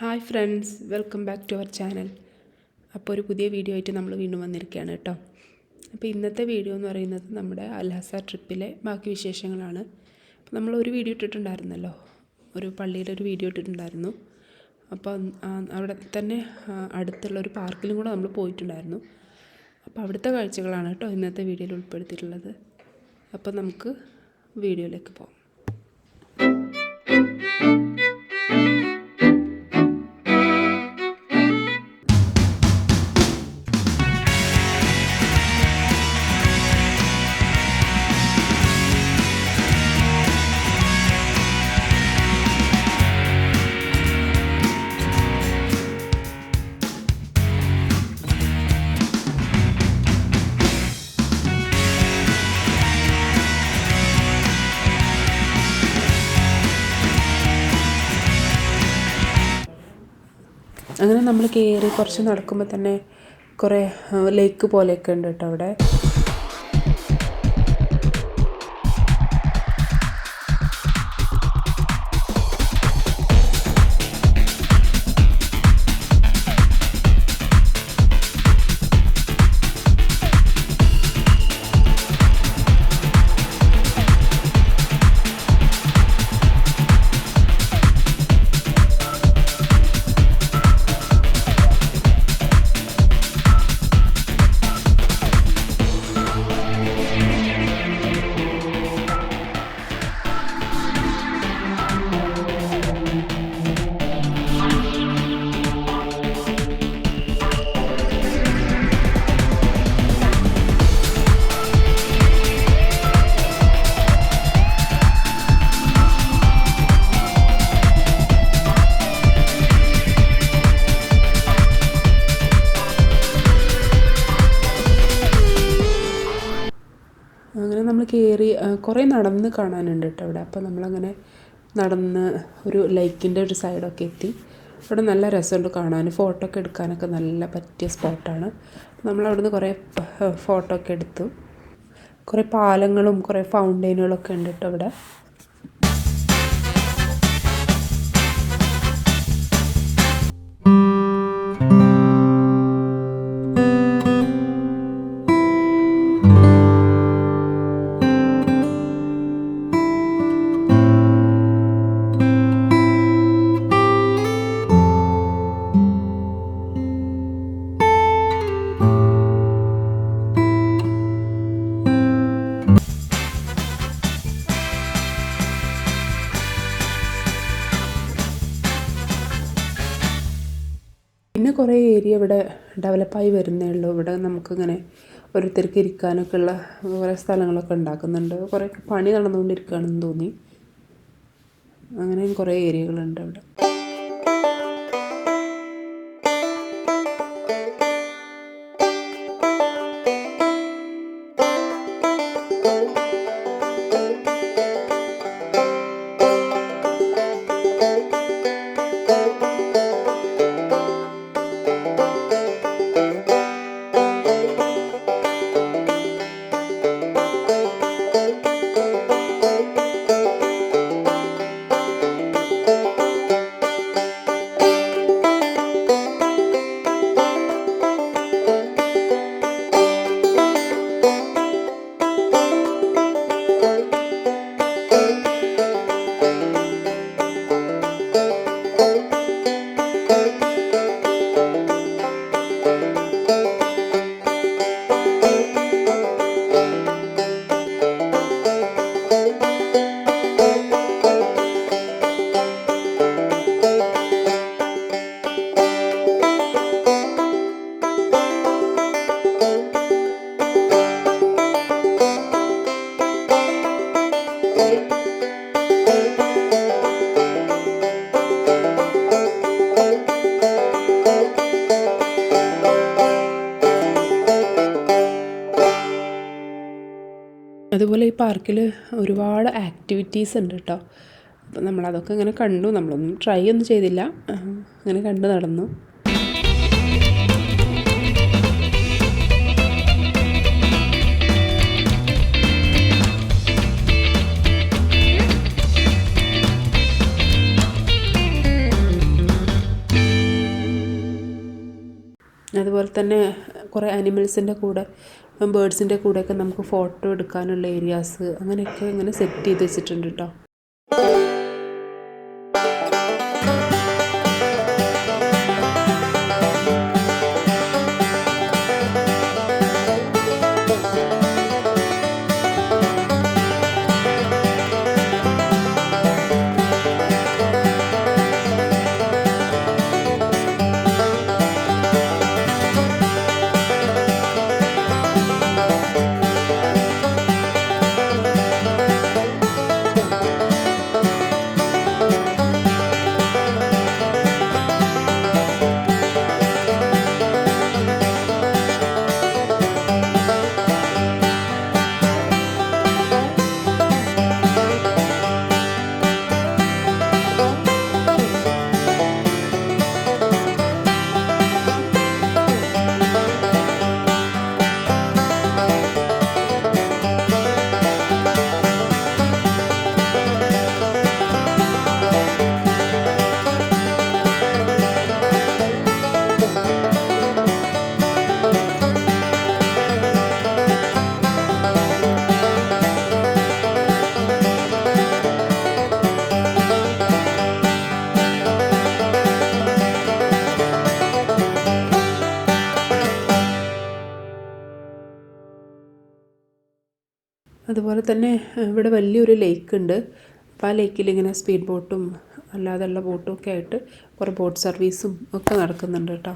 Hi friends, welcome back to our channel. അപ്പോൾ ഒരു പുതിയ വീഡിയോ ആയിട്ട് നമ്മൾ വീണ്ടും വന്നിരിക്കുകയാണ് കേട്ടോ. അപ്പോൾ ഇന്നത്തെ വീഡിയോ എന്ന് പറയുന്നത് നമ്മുടെ അൽഹസ ട്രിപ്പിലെ ബാക്കി വിശേഷങ്ങളാണ്. അപ്പോൾ നമ്മളൊരു വീഡിയോ ഇട്ടിട്ടുണ്ടായിരുന്നല്ലോ, ഒരു പള്ളിയിലൊരു വീഡിയോ ഇട്ടിട്ടുണ്ടായിരുന്നു. അപ്പോൾ അവിടെ തന്നെ അടുത്തുള്ളൊരു പാർക്കിലും കൂടെ നമ്മൾ പോയിട്ടുണ്ടായിരുന്നു. അപ്പോൾ അവിടുത്തെ കാഴ്ചകളാണ് കേട്ടോ ഇന്നത്തെ വീഡിയോയിൽ ഉൾപ്പെടുത്തിയിട്ടുള്ളത്. അപ്പോൾ നമുക്ക് വീഡിയോയിലേക്ക് പോകാം. അങ്ങനെ നമ്മൾ കയറി കുറച്ച് നടക്കുമ്പോൾ തന്നെ കുറേ ലേക്ക് പോലെയൊക്കെ ഉണ്ട് കേട്ടോ അവിടെ. അങ്ങനെ നമ്മൾ കയറി കുറേ നടന്ന് കാണാനുണ്ട് കേട്ടോ അവിടെ. അപ്പോൾ നമ്മളങ്ങനെ നടന്ന് ഒരു ലേക്കിൻ്റെ ഒരു സൈഡൊക്കെ എത്തി. അവിടെ നല്ല രസമുണ്ട് കാണാൻ, ഫോട്ടോ ഒക്കെ എടുക്കാനൊക്കെ നല്ല പറ്റിയ സ്പോട്ടാണ്. നമ്മളവിടുന്ന് കുറേ ഫോട്ടോ ഒക്കെ എടുത്തു. കുറേ പാലങ്ങളും കുറേ ഫൗണ്ടെയിനുകളൊക്കെ ഉണ്ട് കേട്ടോ അവിടെ. പിന്നെ കുറേ ഏരിയ ഇവിടെ ഡെവലപ്പായി വരുന്നേ ഉള്ളൂ. ഇവിടെ നമുക്കിങ്ങനെ ഓരോരുത്തർക്ക് ഇരിക്കാനൊക്കെ ഉള്ള കുറേ സ്ഥലങ്ങളൊക്കെ ഉണ്ടാക്കുന്നുണ്ട്. കുറേ പണി നടന്നുകൊണ്ടിരിക്കുകയാണെന്ന് തോന്നി. അങ്ങനെയും കുറേ ഏരിയകളുണ്ട് അവിടെ. അതുപോലെ ഈ പാർക്കിൽ ഒരുപാട് ആക്ടിവിറ്റീസ് ഉണ്ട് കേട്ടോ. അപ്പോൾ നമ്മളതൊക്കെ ഇങ്ങനെ കണ്ടു. നമ്മളൊന്നും ട്രൈ ഒന്നും ചെയ്തില്ല, അങ്ങനെ കണ്ടു നടന്നു. അതുപോലെ തന്നെ കുറേ അനിമൽസിൻ്റെ കൂടെ ബേഡ്സിൻ്റെ കൂടെയൊക്കെ നമുക്ക് ഫോട്ടോ എടുക്കാനുള്ള ഏരിയാസ് അങ്ങനെയൊക്കെ ഇങ്ങനെ സെറ്റ് ചെയ്ത് വെച്ചിട്ടുണ്ട് കേട്ടോ. അതുപോലെ തന്നെ ഇവിടെ വലിയൊരു ലേക്ക് ഉണ്ട്. അപ്പോൾ ആ ലേക്കിൽ ഇങ്ങനെ സ്പീഡ് ബോട്ടും അല്ലാതെയുള്ള ബോട്ടും ഒക്കെ ആയിട്ട് കുറേ ബോട്ട് സർവീസും ഒക്കെ നടക്കുന്നുണ്ട് കേട്ടോ.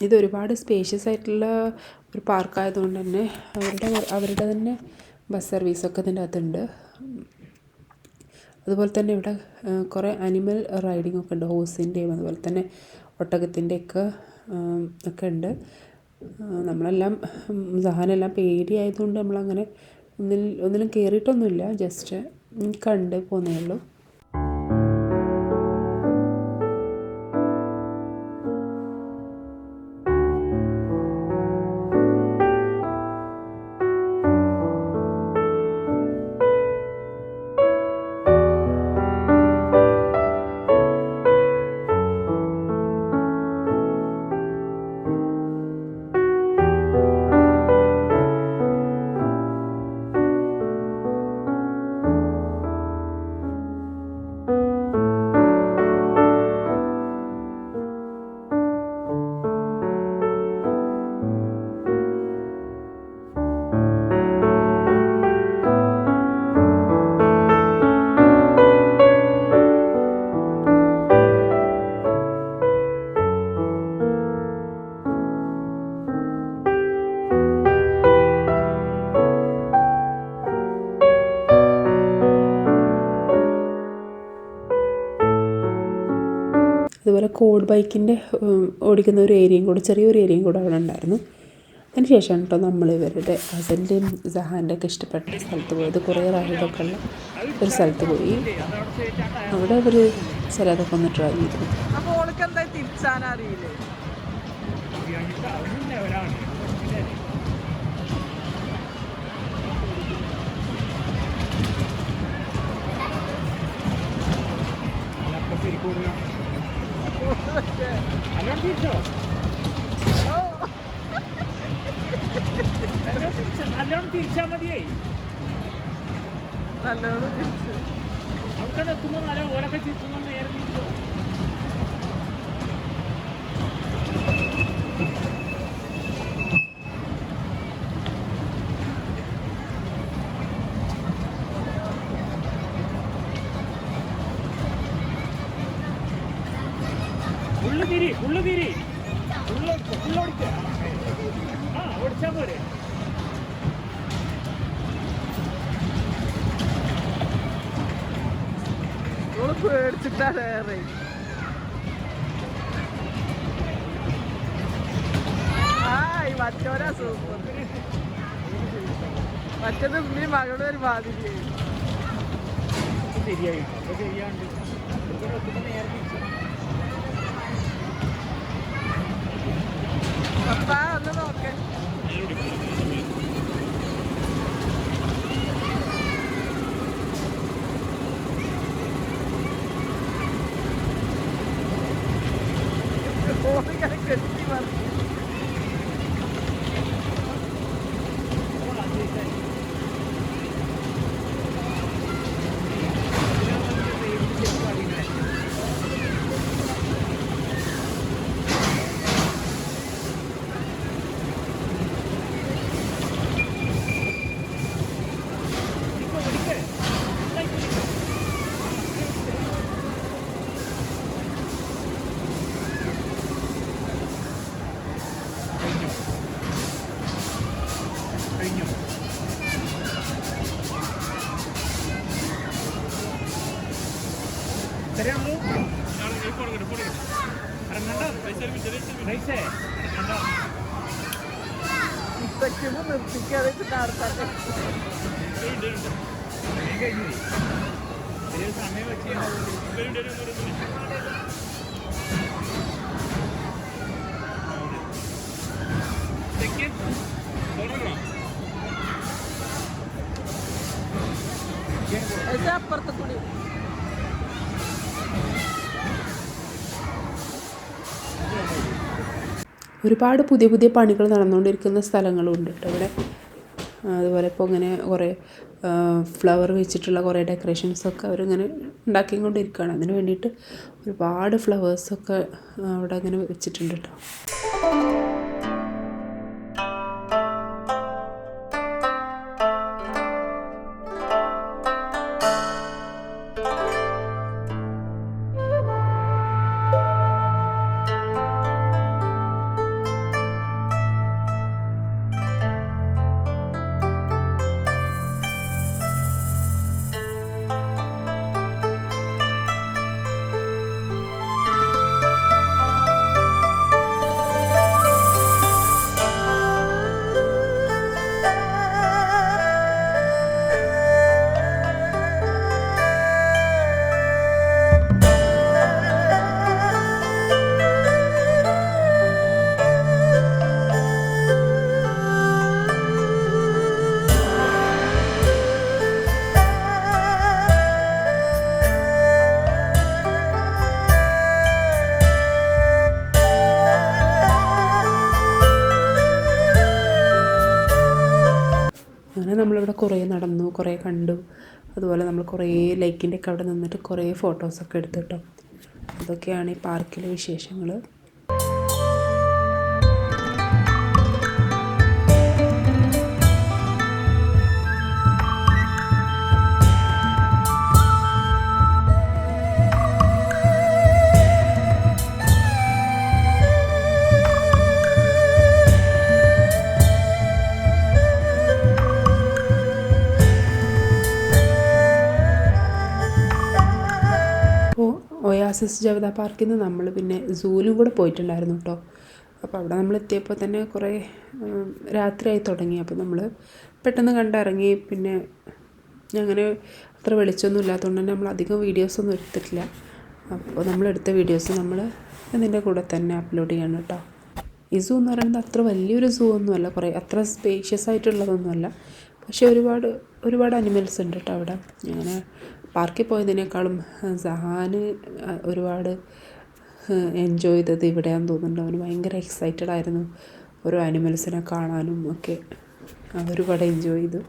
ഇതൊരുപാട് സ്പേഷ്യസ് ആയിട്ടുള്ള ഒരു പാർക്കായതുകൊണ്ട് തന്നെ അവരുടെ തന്നെ ബസ് സർവീസൊക്കെ ഇതിൻ്റെ അകത്തുണ്ട്. അതുപോലെ തന്നെ ഇവിടെ കുറേ അനിമൽ റൈഡിംഗ് ഒക്കെ ഉണ്ട്. ഹോഴ്സിൻ്റെയും അതുപോലെ തന്നെ ഒട്ടകത്തിൻ്റെയൊക്കെ ഒക്കെ ഉണ്ട്. നമ്മളെല്ലാം സഹാനെല്ലാം പേടിയായതുകൊണ്ട് നമ്മളങ്ങനെ ഒന്നിലും കയറിയിട്ടൊന്നുമില്ല, ജസ്റ്റ് കണ്ട് പോന്നേ ഉള്ളൂ. അതുപോലെ കോഡ് ബൈക്കിൻ്റെ ഓടിക്കുന്ന ഒരു ഏരിയയും കൂടെ, ചെറിയൊരു ഏരിയയും കൂടെ അവിടെ ഉണ്ടായിരുന്നു. അതിന് ശേഷമാണ് കേട്ടോ നമ്മൾ ഇവരുടെ ഹസൻ്റെയും സഹാൻ്റെ ഒക്കെ ഇഷ്ടപ്പെട്ട സ്ഥലത്ത് പോയത്. കുറേ റൈഡൊക്കെ ഉള്ള ഒരു സ്ഥലത്ത് പോയി. അവിടെ അവർ ചിലതൊക്കെ ഒന്ന് ട്രൈ ചെയ്തു. നല്ലോണം തിരിച്ചാൽ മതിയേ. നല്ലോണം തിരിച്ച് അവിടെ എത്തുമ്പോൾ നല്ല ഓരൊക്കെ തിരിച്ചുമ്പോൾ നേരെ തിരിച്ചോ. പേടിച്ചിട്ടാണ് ഏറെ. മറ്റോരാ സൂപ്പർ. മറ്റത് ഉമ്മിന് മകളുടെ ഒരു മാതിരി. ശരിയായി ശരിയാണ്ട് പപ്പ ഒന്ന് നോക്കേ. കെട്ടി പറഞ്ഞു. നിർത്തിക്കാതെ നടത്താതെ സമയം വെച്ച് അപ്പുറത്ത് കൂടി. ഒരുപാട് പുതിയ പുതിയ പണികൾ നടന്നുകൊണ്ടിരിക്കുന്ന സ്ഥലങ്ങളുണ്ട് കേട്ടോ ഇവിടെ. അതുപോലെ ഇപ്പോൾ ഇങ്ങനെ കുറേ ഫ്ലവർ വെച്ചിട്ടുള്ള കുറേ ഡെക്കറേഷൻസൊക്കെ അവരിങ്ങനെ ഉണ്ടാക്കിക്കൊണ്ടിരിക്കുകയാണ്. അതിന് വേണ്ടിയിട്ട് ഒരുപാട് ഫ്ലവേഴ്സൊക്കെ അവിടെ അങ്ങനെ വെച്ചിട്ടുണ്ട് കേട്ടോ. അങ്ങനെ നമ്മളിവിടെ കുറേ നടന്നു, കുറേ കണ്ടു. അതുപോലെ നമ്മൾ കുറേ ലൈക്കിൻ്റെയൊക്കെ അവിടെ നിന്നിട്ട് കുറേ ഫോട്ടോസൊക്കെ എടുത്തു കേട്ടോ. അതൊക്കെയാണ് ഈ പാർക്കിലെ വിശേഷങ്ങൾ. ഒയാസിസ് ജവദ പാർക്കിൽ നിന്ന് നമ്മൾ പിന്നെ സൂവിലും കൂടെ പോയിട്ടുണ്ടായിരുന്നു കേട്ടോ. അപ്പോൾ അവിടെ നമ്മൾ എത്തിയപ്പോൾ തന്നെ കുറേ രാത്രിയായി തുടങ്ങി. അപ്പോൾ നമ്മൾ പെട്ടെന്ന് കണ്ടിറങ്ങി. പിന്നെ അങ്ങനെ അത്ര വെളിച്ചമൊന്നും ഇല്ലാത്തതുകൊണ്ട് തന്നെ നമ്മൾ അധികം വീഡിയോസൊന്നും എടുത്തിട്ടില്ല. അപ്പോൾ നമ്മളെടുത്ത വീഡിയോസ് നമ്മൾ ഇതിൻ്റെ കൂടെ തന്നെ അപ്ലോഡ് ചെയ്യണം കേട്ടോ. ഈ സൂ എന്ന് പറയുന്നത് അത്ര വലിയൊരു സൂ ഒന്നുമല്ല, കുറേ അത്ര സ്പേഷ്യസ് ആയിട്ടുള്ളതൊന്നുമല്ല. പക്ഷേ ഒരുപാട് അനിമൽസ് ഉണ്ട് കേട്ടോ അവിടെ. അങ്ങനെ പാർക്കിൽ പോയതിനേക്കാളും സഹാന് ഒരുപാട് എൻജോയ് ചെയ്തത് ഇവിടെയാണെന്ന് തോന്നുന്നുണ്ട്. അവന് ഭയങ്കര എക്സൈറ്റഡ് ആയിരുന്നു ഓരോ അനിമൽസിനെ കാണാനും ഒക്കെ. ഒരുപാട് എൻജോയ് ചെയ്തു.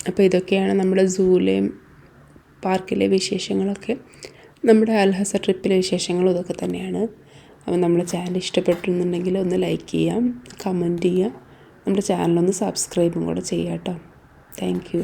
അപ്പോൾ ഇതൊക്കെയാണ് നമ്മുടെ സൂവിലെയും പാർക്കിലെ വിശേഷങ്ങളൊക്കെ. നമ്മുടെ അൽഹസ ട്രിപ്പിലെ വിശേഷങ്ങളും ഇതൊക്കെ തന്നെയാണ്. അപ്പോൾ നമ്മുടെ ചാനൽ ഇഷ്ടപ്പെട്ടിരുന്നുണ്ടെങ്കിൽ ഒന്ന് ലൈക്ക് ചെയ്യാം, കമൻറ്റ് ചെയ്യാം, നമ്മുടെ ചാനലൊന്ന് സബ്സ്ക്രൈബും കൂടെ ചെയ്യാം കേട്ടോ. Thank you.